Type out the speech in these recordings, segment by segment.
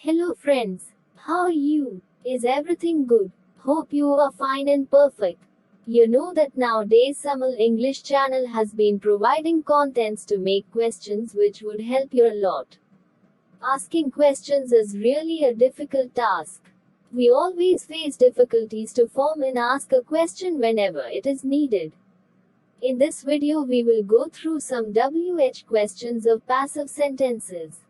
Hello friends, how are you? Is everything good? Hope you are fine and perfect. You know that nowadays Samal English channel has been providing contents to make questions which would help you a lot. Asking questions is really a difficult task. We always face difficulties to form and ask a question whenever it is needed. In this video we will go through some WH questions of passive sentences.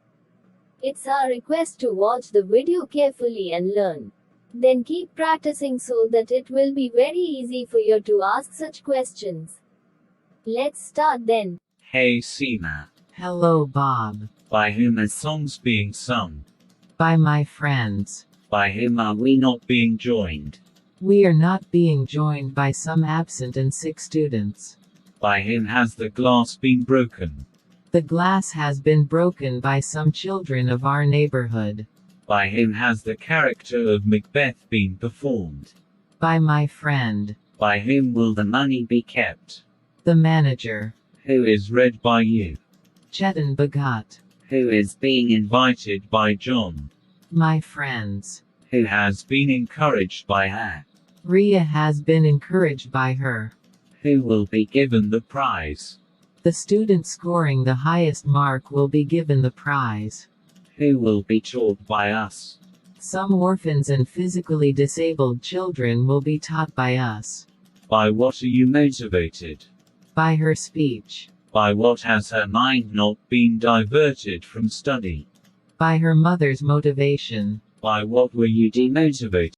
It's our request to watch the video carefully and learn. Then keep practicing so that it will be very easy for you to ask such questions. Let's start then. Hey Seema. Hello, Bob. By whom are songs being sung? By my friends. By whom are we not being joined? We are not being joined by some absent and sick students. By whom has the glass been broken? The glass has been broken by some children of our neighborhood. By whom has the character of Macbeth been performed? By my friend. By whom will the money be kept? The manager. Who is read by you? Chetan Bhagat. Who is being invited by John? My friends. Who has been encouraged by her? Ria has been encouraged by her. Who will be given the prize? The student scoring the highest mark will be given the prize. Who will be taught by us? Some orphans and physically disabled children will be taught by us. By what are you motivated? By her speech. By what has her mind not been diverted from study? By her mother's motivation. By what were you demotivated?